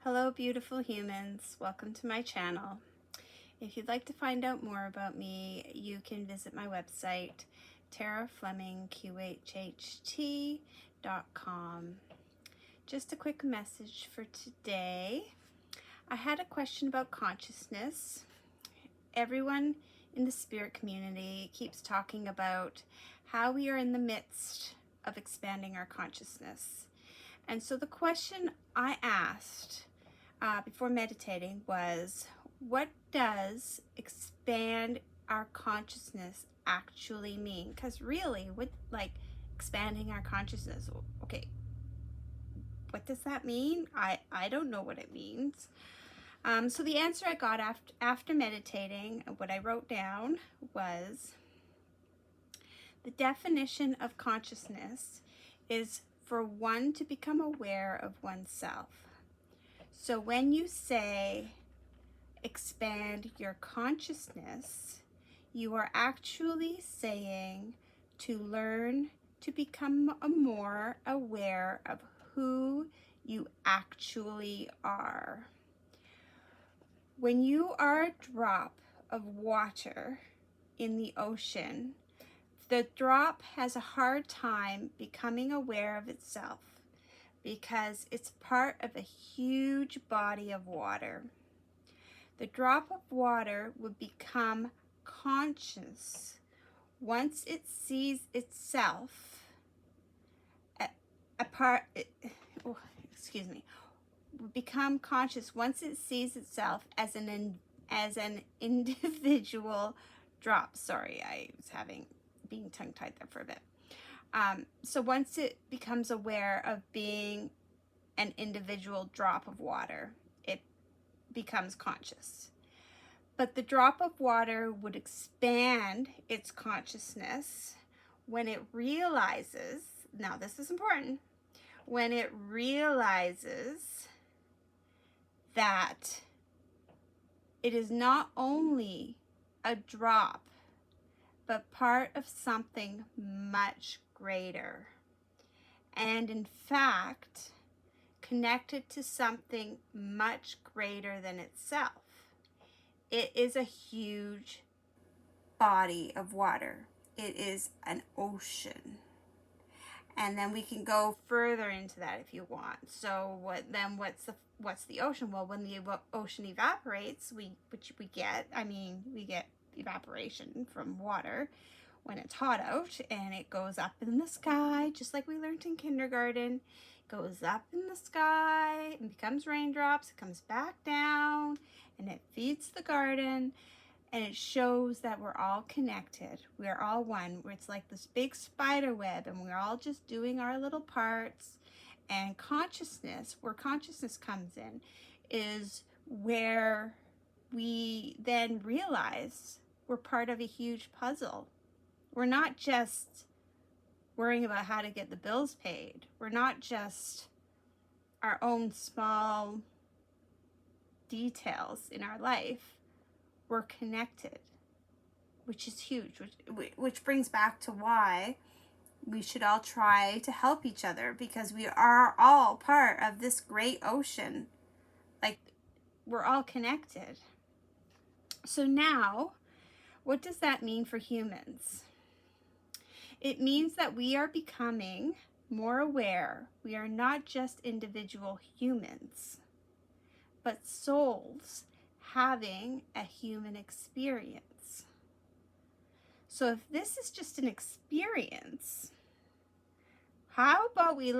Hello, beautiful humans. Welcome to my channel. If you'd like to find out more about me, you can visit my website, taraflemingqhht.com. Just a quick message for today. I had a question about consciousness. Everyone in the spirit community keeps talking about how we are in the midst of expanding our consciousness. And so the question I asked before meditating was, what does expand our consciousness actually mean? Because really, what, like, expanding our consciousness, okay, what does that mean? I don't know what it means. So the answer I got after meditating, what I wrote down was, the definition of consciousness is for one to become aware of oneself. So when you say expand your consciousness, you are actually saying to learn to become more aware of who you actually are. When you are a drop of water in the ocean, the drop has a hard time becoming aware of itself because it's part of a huge body of water. The drop of water would become conscious once it sees itself become conscious once it sees itself as an individual drop. Sorry, I was being tongue-tied there for a bit. So once it becomes aware of being an individual drop of water, it becomes conscious. But the drop of water would expand its consciousness when it realizes, now this is important, when it realizes that it is not only a drop, but part of something much greater, and in fact connected to something much greater than itself. It is a huge body of water. It is an ocean. And then we can go further into that if you want. So what's the ocean? Well, when the ocean evaporates, we get evaporation from water when it's hot out, and it goes up in the sky, just like we learned in kindergarten. It goes up in the sky and becomes raindrops. It comes back down and it feeds the garden, and it shows that we're all connected. We're all one. It's like this big spider web, and we're all just doing our little parts. And consciousness, where consciousness comes in, is where we then realize we're part of a huge puzzle. We're not just worrying about how to get the bills paid. We're not just our own small details in our life. We're connected, which is huge, which brings back to why we should all try to help each other, because we are all part of this great ocean. Like, we're all connected. So now, what does that mean for humans? It means that we are becoming more aware. We are not just individual humans, but souls having a human experience. So if this is just an experience, how about we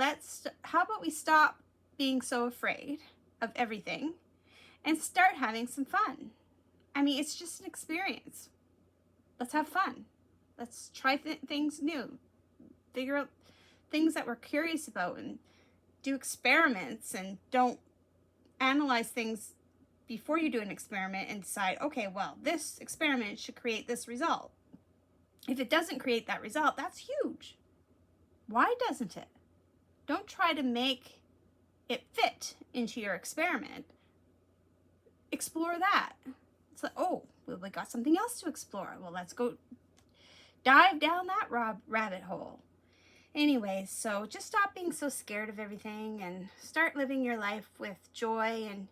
stop being so afraid of everything and start having some fun? I mean, it's just an experience. Let's have fun. Let's try things new. Figure out things that we're curious about and do experiments, and don't analyze things before you do an experiment and decide, okay, well, this experiment should create this result. If it doesn't create that result, that's huge. Why doesn't it? Don't try to make it fit into your experiment. Explore that. It's like, oh, well, we got something else to explore. Well, let's go dive down that rabbit hole. Anyways, so just stop being so scared of everything and start living your life with joy and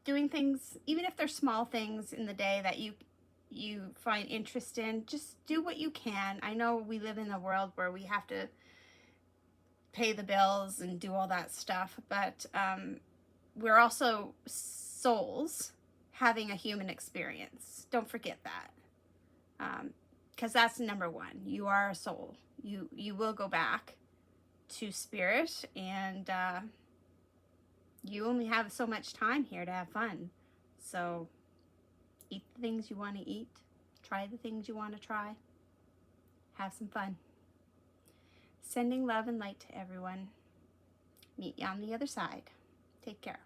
doing things, even if they're small things in the day that you find interest in. Just do what you can. I know we live in a world where we have to pay the bills and do all that stuff, but we're also souls having a human experience. Don't forget that, because that's number one. You are a soul. You will go back to spirit, and you only have so much time here to have fun. So eat the things you want to eat, try the things you want to try, have some fun. Sending love and light to everyone. Meet you on the other side. Take care.